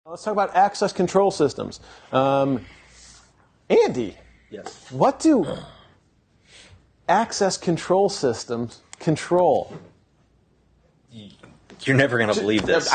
Let's talk about access control systems. Andy, Yes. what do access control systems control? You're never going to believe this.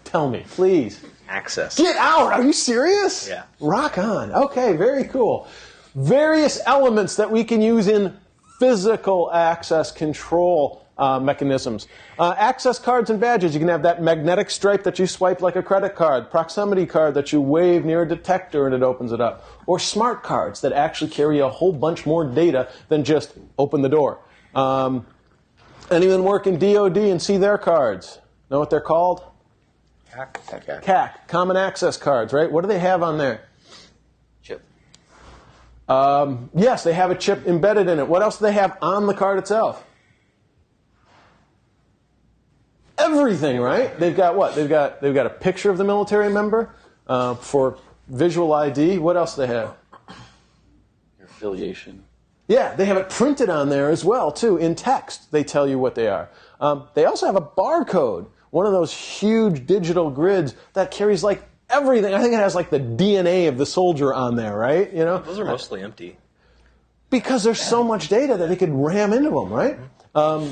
Tell me, please. Access. Get out! Are you serious? Yeah. Rock on. Okay, very cool. Various elements that we can use in physical access control mechanisms. Access cards and badges. You can have that magnetic stripe that you swipe like a credit card, proximity card that you wave near a detector and it opens it up, or smart cards that actually carry a whole bunch more data than just open the door. Anyone work in DoD and see their cards? Know what they're called? CAC, Common Access Cards, right? What do they have on there? Chip. Yes, they have a chip embedded in it. What else do they have on the card itself? Everything, right? They've got what? They've got a picture of the military member for visual ID. What else do they have? Your affiliation. Yeah, they have it printed on there as well, too, in text. They tell you what they are. They also have a barcode, one of those huge digital grids that carries like everything. I think it has like the DNA of the soldier on there, right? You know, Those are mostly empty. because there's so much data that they could ram into them, right?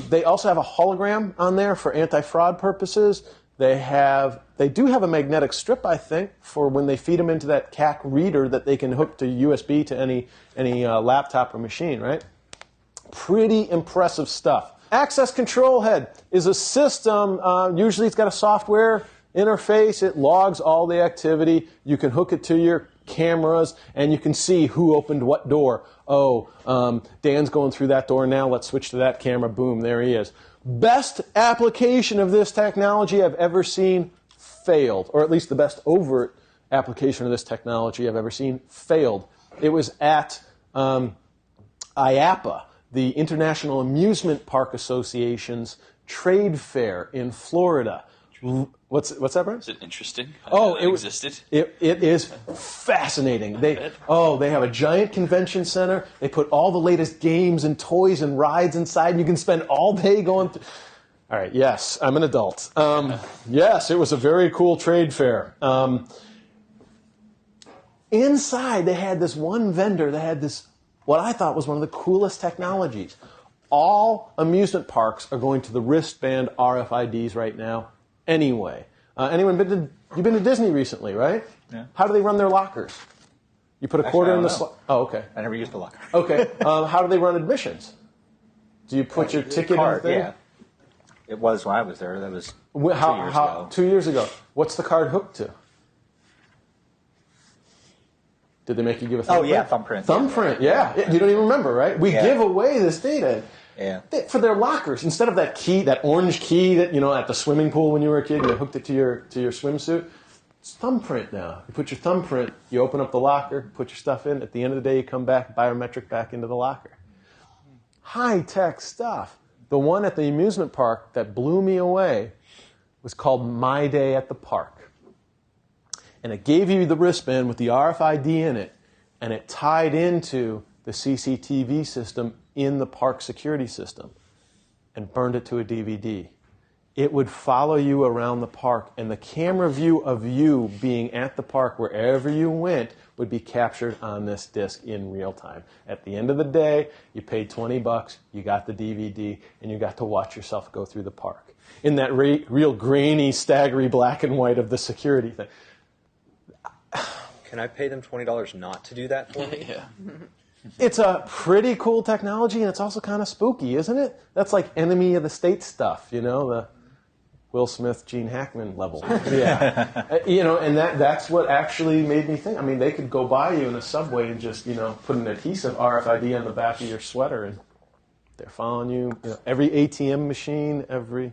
They also have a hologram on there for anti-fraud purposes. They do have a magnetic strip, I think, for when they feed them into that CAC reader that they can hook to USB to any laptop or machine, right? Pretty impressive stuff. Access control head is a system. Usually it's got a software interface. It logs all the activity. You can hook it to your cameras, and you can see who opened what door. Oh, Dan's going through that door now. Let's switch to that camera. Boom, there he is. Best application of this technology I've ever seen failed, or at least the best overt application of this technology I've ever seen failed. It was at IAAPA, the International Amusement Park Association's trade fair in Florida. What's that, Brian? Is it interesting? It existed. It is fascinating. They have a giant convention center. They put all the latest games and toys and rides inside, and you can spend all day going through. All right, yes, I'm an adult. Yes, it was a very cool trade fair. Inside, they had this one vendor that had this, what I thought was one of the coolest technologies. All amusement parks are going to the wristband RFIDs right now. Anyway, you've been to Disney recently, right? Yeah. How do they run their lockers? You put a quarter in the slot. Oh, okay. I never used a locker. Okay. How do they run admissions? Do you put your ticket card, in the thing? yeah. It was when I was there. That was 2 years ago. 2 years ago. What's the card hooked to? Did they make you give a thumbprint? Oh, yeah, thumbprint. Thumbprint, yeah. You don't even remember, right? We give away this data. Yeah. For their lockers, instead of that key, that orange key that at the swimming pool when you were a kid, you hooked it to your swimsuit. It's thumbprint now. You put your thumbprint, you open up the locker, put your stuff in. At the end of the day, you come back, biometric back into the locker. High tech stuff. The one at the amusement park that blew me away was called My Day at the Park, and it gave you the wristband with the RFID in it, and it tied into the CCTV system in the park security system and burned it to a DVD. It would follow you around the park, and the camera view of you being at the park wherever you went would be captured on this disc in real time. At the end of the day, you paid $20, you got the DVD, and you got to watch yourself go through the park in that real grainy, staggery black and white of the security thing. Can I pay them $20 not to do that for me? Yeah. It's a pretty cool technology, and it's also kind of spooky, isn't it? That's like enemy of the state stuff, the Will Smith, Gene Hackman level. Yeah. And that's what actually made me think. I mean, they could go by you in a subway and just, put an adhesive RFID on the back of your sweater, and they're following you. Every ATM machine, every...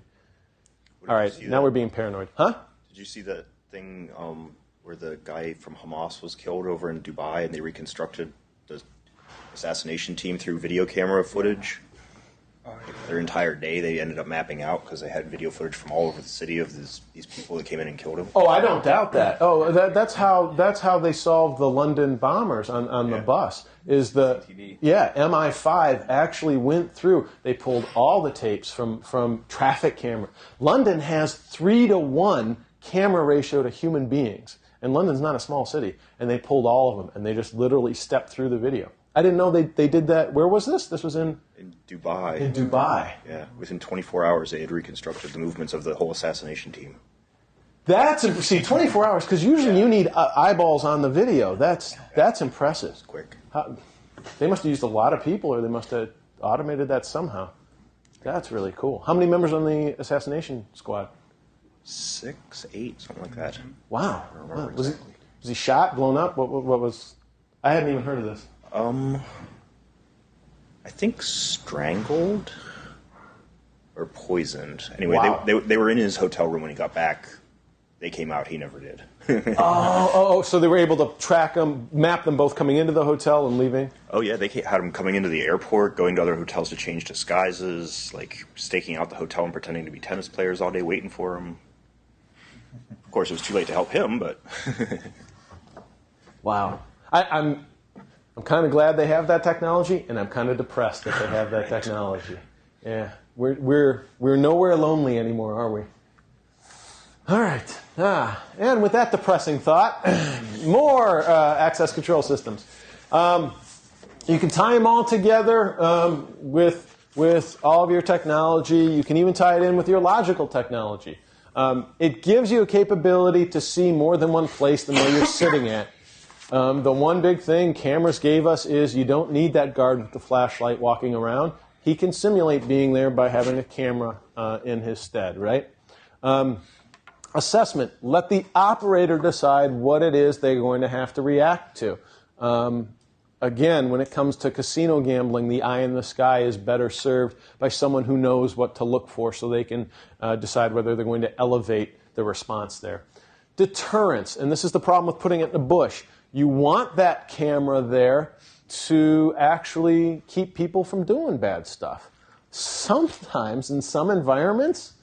All right, now we're being paranoid. Huh? Did you see that thing where the guy from Hamas was killed over in Dubai, and they reconstructed the assassination team through video camera footage? Their entire day they ended up mapping out because they had video footage from all over the city of these people that came in and killed him. Oh, I don't doubt that. Oh, that's how they solved the London bombers on the bus. Is the CCTV. Yeah, MI5 actually went through. They pulled all the tapes from traffic camera. London has 3-to-1 camera ratio to human beings. And London's not a small city. And they pulled all of them, and they just literally stepped through the video. I didn't know they did that. Where was this? This was in Dubai. In Dubai. Yeah, within 24 hours, they had reconstructed the movements of the whole assassination team. See, 24 hours, because usually you need eyeballs on the video. That's impressive. It's quick. They must have used a lot of people, or they must have automated that somehow. That's really cool. How many members on the assassination squad? 6, 8, something like that. Wow. I don't remember Was exactly. he shot, blown up? What was... I hadn't even heard of this. I think strangled or poisoned. Anyway, Wow. they were in his hotel room when he got back. They came out. He never did. So they were able to track them, map them both coming into the hotel and leaving? Oh, yeah, they had him coming into the airport, going to other hotels to change disguises, like staking out the hotel and pretending to be tennis players all day waiting for him. Of course, it was too late to help him, but... Wow. I'm kind of glad they have that technology, and I'm kind of depressed that they have that technology. Yeah, we're nowhere lonely anymore, are we? All right. And with that depressing thought, more access control systems. You can tie them all together with all of your technology. You can even tie it in with your logical technology. It gives you a capability to see more than one place than where you're sitting at. The one big thing cameras gave us is you don't need that guard with the flashlight walking around. He can simulate being there by having a camera in his stead, right? Assessment. Let the operator decide what it is they're going to have to react to. Again, when it comes to casino gambling, the eye in the sky is better served by someone who knows what to look for so they can decide whether they're going to elevate the response there. Deterrence. And this is the problem with putting it in a bush. You want that camera there to actually keep people from doing bad stuff. Sometimes, in some environments,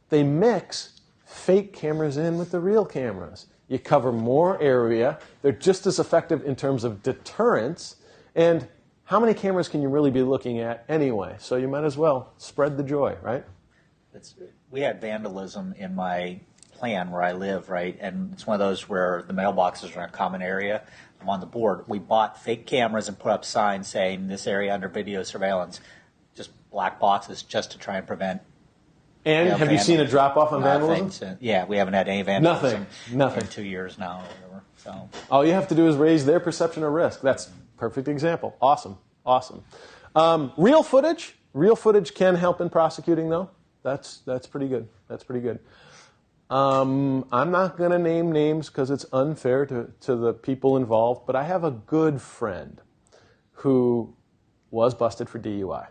they mix fake cameras in with the real cameras. You cover more area. They're just as effective in terms of deterrence. And how many cameras can you really be looking at anyway? So you might as well spread the joy, right? We had vandalism in my plan where I live, right? And it's one of those where the mailboxes are in a common area. I'm on the board. We bought fake cameras and put up signs saying this area under video surveillance, just black boxes just to try and prevent. And have you seen a drop-off on vandalism? Yeah, we haven't had any vandalism. Nothing. In 2 years now or whatever. So all you have to do is raise their perception of risk. That's a perfect example. Awesome. Real footage can help in prosecuting, though. That's pretty good. I'm not going to name names because it's unfair to the people involved, but I have a good friend who was busted for DUI.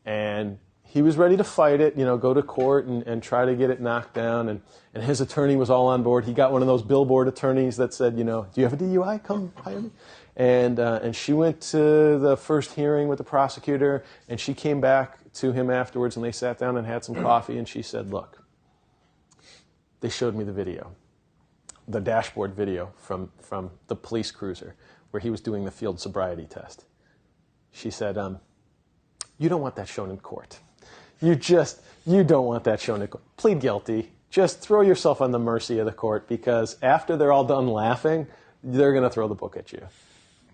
And he was ready to fight it, go to court and try to get it knocked down. And his attorney was all on board. He got one of those billboard attorneys that said, do you have a DUI? Come hire me. And she went to the first hearing with the prosecutor, and she came back to him afterwards, and they sat down and had some coffee, and she said, look, they showed me the video, the dashboard video from the police cruiser where he was doing the field sobriety test. She said, you don't want that shown in court. You don't want that shown in court. Plead guilty. Just throw yourself on the mercy of the court, because after they're all done laughing, they're going to throw the book at you.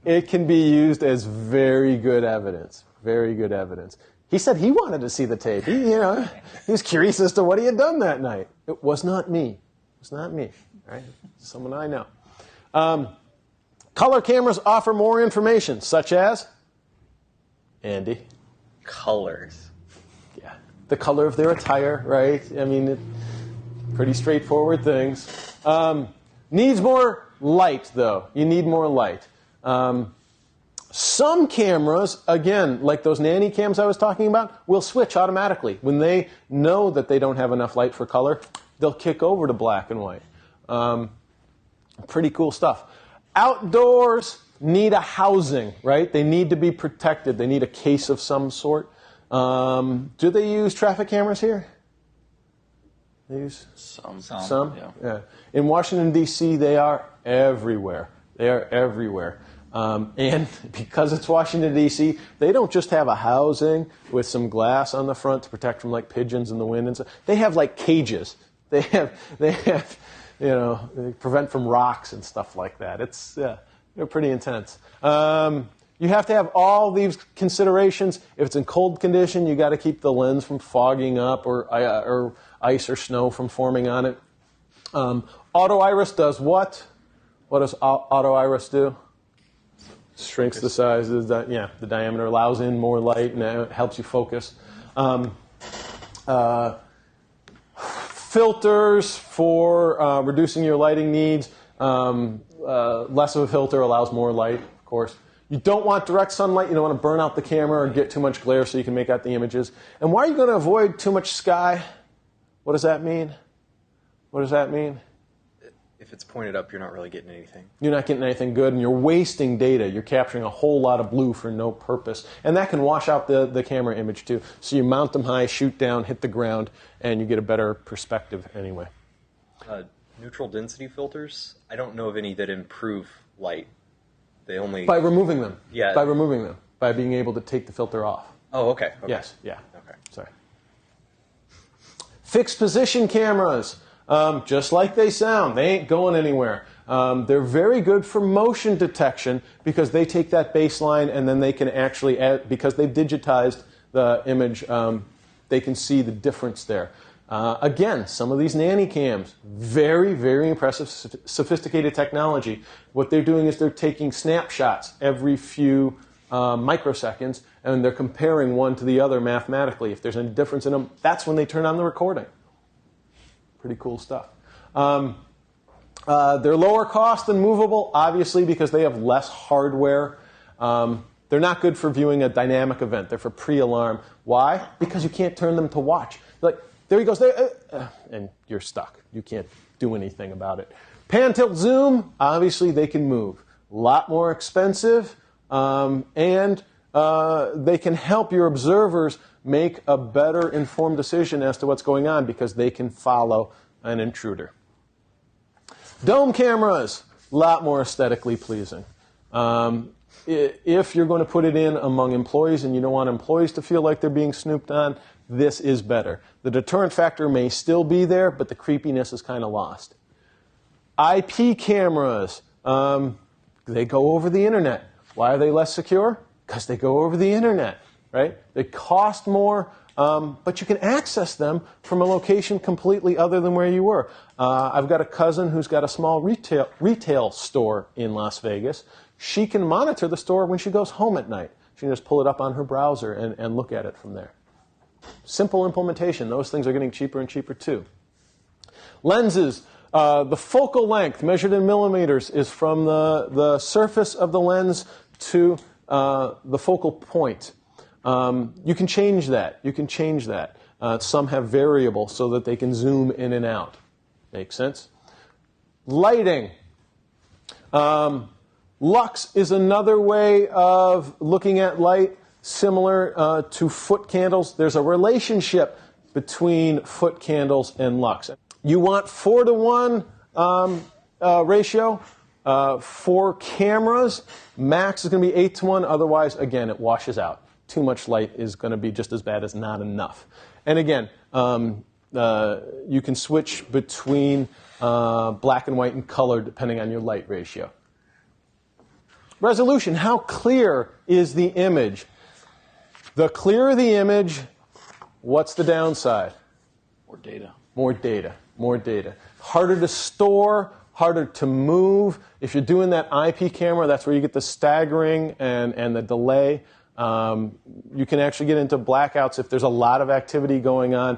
It can be used as very good evidence. Very good evidence. He said he wanted to see the tape. He was curious as to what he had done that night. It was not me. Right? Someone I know. Color cameras offer more information, such as, Andy? Colors. Yeah. The color of their attire, right? I mean, pretty straightforward things. Needs more light, though. You need more light. Some cameras, again, like those nanny cams I was talking about, will switch automatically. When they know that they don't have enough light for color, they'll kick over to black and white. Pretty cool stuff. Outdoors need a housing, right? They need to be protected. They need a case of some sort. Do they use traffic cameras here? They use some? Yeah. In Washington, D.C., they are everywhere. And because it's Washington, D.C., they don't just have a housing with some glass on the front to protect from like pigeons in the wind and stuff. They have like cages They have, they prevent from rocks and stuff like that. It's, they're pretty intense. You have to have all these considerations. If it's in cold condition, you got to keep the lens from fogging up or ice or snow from forming on it. Auto iris does what? What does auto iris do? Shrinks the size of the diameter, allows in more light, and it helps you focus. Filters for reducing your lighting needs. Less of a filter allows more light, of course. You don't want direct sunlight. You don't want to burn out the camera or get too much glare so you can make out the images. And why are you going to avoid too much sky? What does that mean? What does that mean? If it's pointed up, you're not really getting anything. You're not getting anything good, and you're wasting data. You're capturing a whole lot of blue for no purpose. And that can wash out the camera image, too. So you mount them high, shoot down, hit the ground, and you get a better perspective anyway. Neutral density filters, I don't know of any that improve light. They only... By removing them. Yeah. By removing them. By being able to take the filter off. Oh, okay. Yes, yeah. Okay. Sorry. Fixed position cameras. Just like they sound, they ain't going anywhere. They're very good for motion detection because they take that baseline and then they can actually, because they've digitized the image, they can see the difference there. Again, some of these nanny cams, very, very impressive, sophisticated technology. What they're doing is they're taking snapshots every few microseconds and they're comparing one to the other mathematically. If there's any difference in them, that's when they turn on the recording. Pretty cool stuff. They're lower cost than movable, obviously, because they have less hardware. They're not good for viewing a dynamic event. They're for pre-alarm. Why? Because you can't turn them to watch. Like, there he goes, and you're stuck. You can't do anything about it. Pan, tilt, zoom, obviously they can move. A lot more expensive, and they can help your observers make a better informed decision as to what's going on because they can follow an intruder. Dome cameras, a lot more aesthetically pleasing. If you're going to put it in among employees and you don't want employees to feel like they're being snooped on, this is better. The deterrent factor may still be there, but the creepiness is kind of lost. IP cameras, they go over the internet. Why are they less secure? Because they go over the internet, right? They cost more, but you can access them from a location completely other than where you were. I've got a cousin who's got a small retail store in Las Vegas. She can monitor the store when she goes home at night. She can just pull it up on her browser and look at it from there. Simple implementation. Those things are getting cheaper and cheaper too. Lenses. The focal length, measured in millimeters, is from the surface of the lens to the focal point. You can change that. You can change that. Some have variable so that they can zoom in and out. Make sense? Lighting. Lux is another way of looking at light, similar to foot candles. There's a relationship between foot candles and lux. You want 4-to-1 ratio for cameras. Max is going to be 8-to-1. Otherwise, again, it washes out. Too much light is going to be just as bad as not enough. And again, you can switch between black and white and color depending on your light ratio. Resolution. How clear is the image? The clearer the image, what's the downside? More data. More data. More data. Harder to store, harder to move. If you're doing that IP camera, that's where you get the staggering and the delay. You can actually get into blackouts if there's a lot of activity going on.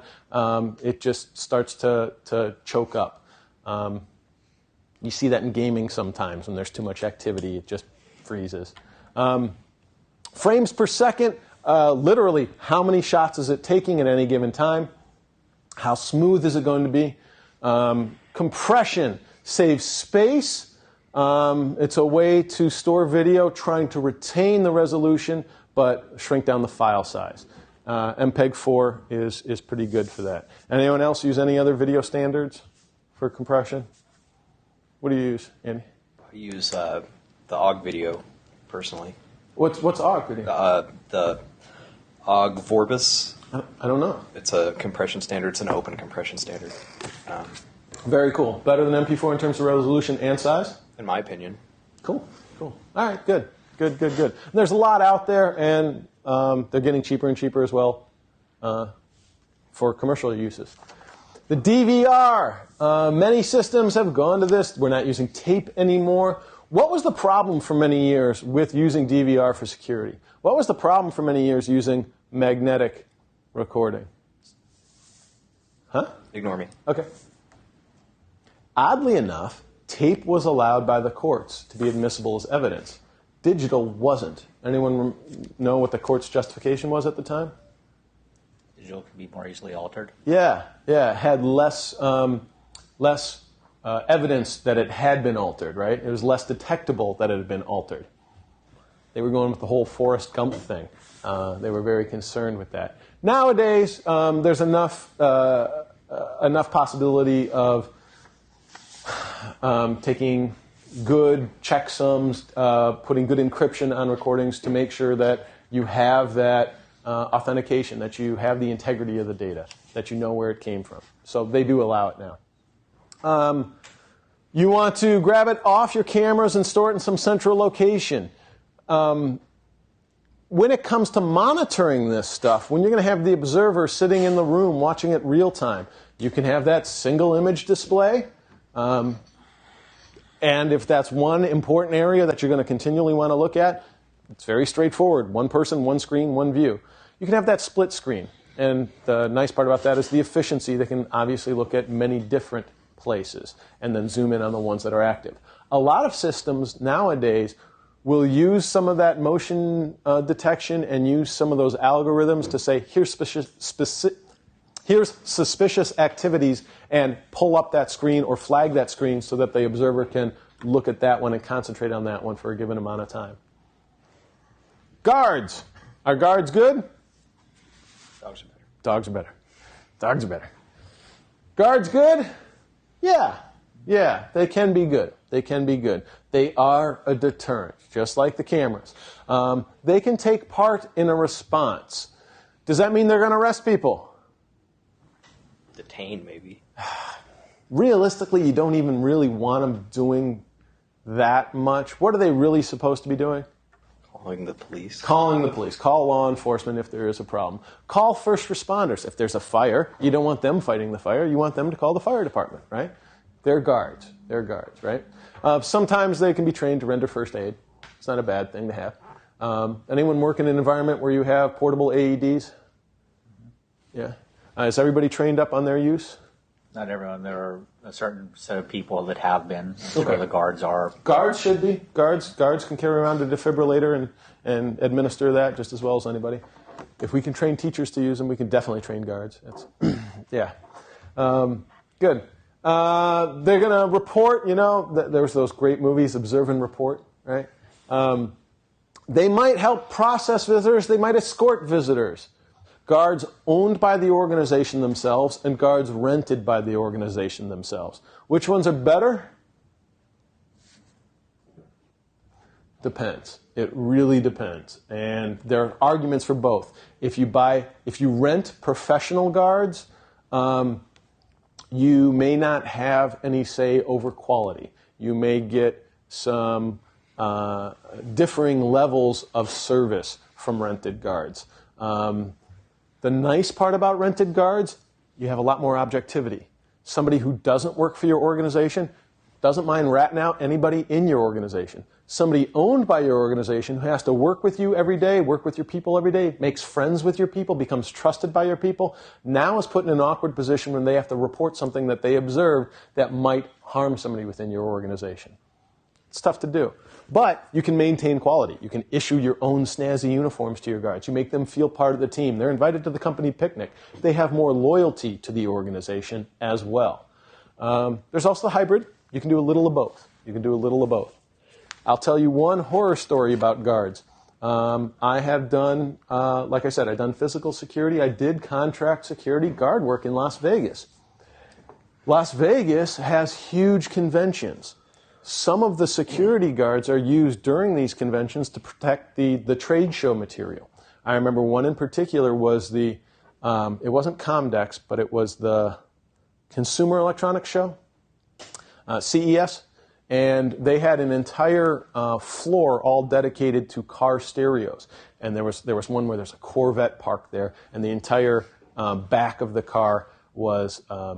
It just starts to choke up. You see that in gaming sometimes when there's too much activity. It just freezes. Frames per second, literally how many shots is it taking at any given time? How smooth is it going to be? Compression saves space. It's a way to store video trying to retain the resolution but shrink down the file size. MPEG-4 is pretty good for that. Anyone else use any other video standards for compression? What do you use, Andy? I use the OGG video, personally. What's OGG video? The OGG Vorbis I don't know. It's a compression standard. It's an open compression standard, Very cool. Better than MP4 in terms of resolution and size? in my opinion. Cool. All right, good. And there's a lot out there, and they're getting cheaper and cheaper as well for commercial uses. The DVR. Many systems have gone to this. We're not using tape anymore. What was the problem for many years with using DVR for security? What was the problem for many years using magnetic recording? Huh? Ignore me. Okay. Oddly enough, tape was allowed by the courts to be admissible as evidence. Digital wasn't. Anyone know what the court's justification was at the time? Digital can be more easily altered. Yeah. It had less evidence that it had been altered, right? It was less detectable that it had been altered. They were going with the whole Forrest Gump thing. They were very concerned with that. Nowadays, there's enough possibility of taking good checksums, putting good encryption on recordings to make sure that you have that authentication, that you have the integrity of the data, that you know where it came from. So they do allow it now. You want to grab it off your cameras and store it in some central location. When it comes to monitoring this stuff, when you're going to have the observer sitting in the room watching it real time, you can have that single image display. And if that's one important area that you're going to continually want to look at, it's very straightforward. One person, one screen, one view. You can have that split screen. And the nice part about that is the efficiency. They can obviously look at many different places and then zoom in on the ones that are active. A lot of systems nowadays will use some of that motion detection and use some of those algorithms to say, here's suspicious activities, and pull up that screen or flag that screen so that the observer can look at that one and concentrate on that one for a given amount of time. Guards. Are guards good? Dogs are better. Dogs are better. Dogs are better. Guards good? Yeah, they can be good. They are a deterrent, just like the cameras. They can take part in a response. Does that mean they're going to arrest people? Detain, maybe. Realistically, you don't even really want them doing that much. What are they really supposed to be doing? Calling the police. Calling the police. Call law enforcement if there is a problem. Call first responders. If there's a fire, you don't want them fighting the fire. You want them to call the fire department, right? They're guards, right? Sometimes they can be trained to render first aid. It's not a bad thing to have. Anyone work in an environment where you have portable AEDs? Yeah. Is everybody trained up on their use? Not everyone. There are a certain set of people that have been. Okay. The guards are. Guards should be. Guards can carry around a defibrillator and administer that just as well as anybody. If we can train teachers to use them, we can definitely train guards. Yeah. Good. They're going to report, there was those great movies, Observe and Report, right? They might help process visitors. They might escort visitors. Guards owned by the organization themselves and guards rented by the organization themselves. Which ones are better? Depends. It really depends. And there are arguments for both. If you rent professional guards, you may not have any say over quality. You may get some differing levels of service from rented guards. The nice part about rented guards, you have a lot more objectivity. Somebody who doesn't work for your organization doesn't mind ratting out anybody in your organization. Somebody owned by your organization who has to work with you every day, work with your people every day, makes friends with your people, becomes trusted by your people, now is put in an awkward position when they have to report something that they observed that might harm somebody within your organization. It's tough to do. But you can maintain quality. You can issue your own snazzy uniforms to your guards. You make them feel part of the team. They're invited to the company picnic. They have more loyalty to the organization as well. There's also the hybrid. You can do a little of both. I'll tell you one horror story about guards. I have done, like I said, I've done physical security. I did contract security guard work in Las Vegas. Las Vegas has huge conventions. Some of the security guards are used during these conventions to protect the trade show material. I remember one in particular was the It wasn't Comdex, but it was the Consumer Electronics Show, CES, and they had an entire floor all dedicated to car stereos. And there was one where there's a Corvette parked there, and the entire back of the car was a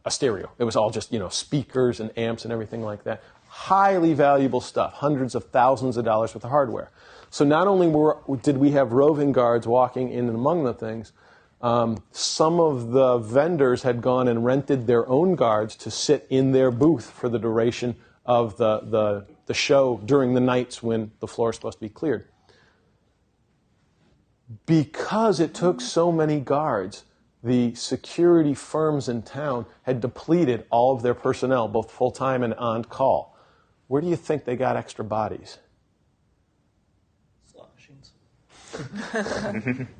stereo. It was all just speakers and amps and everything like that. Highly valuable stuff, hundreds of thousands of dollars worth of hardware. So not only did we have roving guards walking in and among the things, some of the vendors had gone and rented their own guards to sit in their booth for the duration of the show during the nights when the floor is supposed to be cleared. Because it took so many guards, the security firms in town had depleted all of their personnel, both full-time and on call. Where do you think they got extra bodies? Slot machines.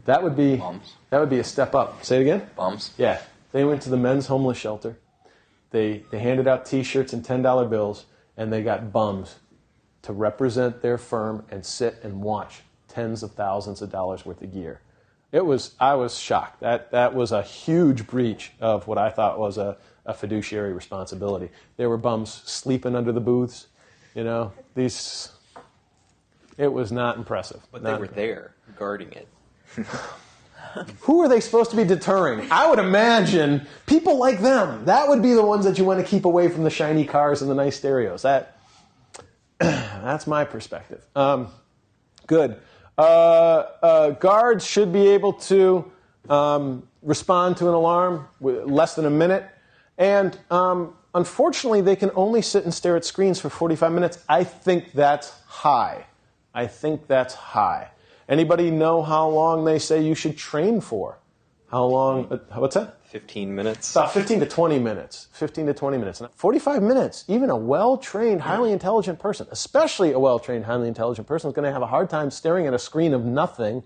That would be Bums. That would be a step up. Say it again? Bums. Yeah. They went to the men's homeless shelter. They handed out T-shirts and $10 bills, and they got bums to represent their firm and sit and watch tens of thousands of dollars worth of gear. I was shocked. That was a huge breach of what I thought was a fiduciary responsibility. There were bums sleeping under the booths. It was not impressive. But they were there, guarding it. Who are they supposed to be deterring? I would imagine people like them. That would be the ones that you want to keep away from the shiny cars and the nice stereos. That's my perspective. Good. Guards should be able to respond to an alarm with less than a minute. And unfortunately, they can only sit and stare at screens for 45 minutes. I think that's high. Anybody know how long they say you should train for? How long? What's that? 15 minutes. About 15 to 20 minutes. 15 to 20 minutes. 45 minutes. Even a well-trained, highly intelligent person, especially a well-trained, highly intelligent person, is going to have a hard time staring at a screen of nothing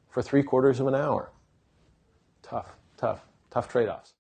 for 3/4 of an hour. Tough trade-offs.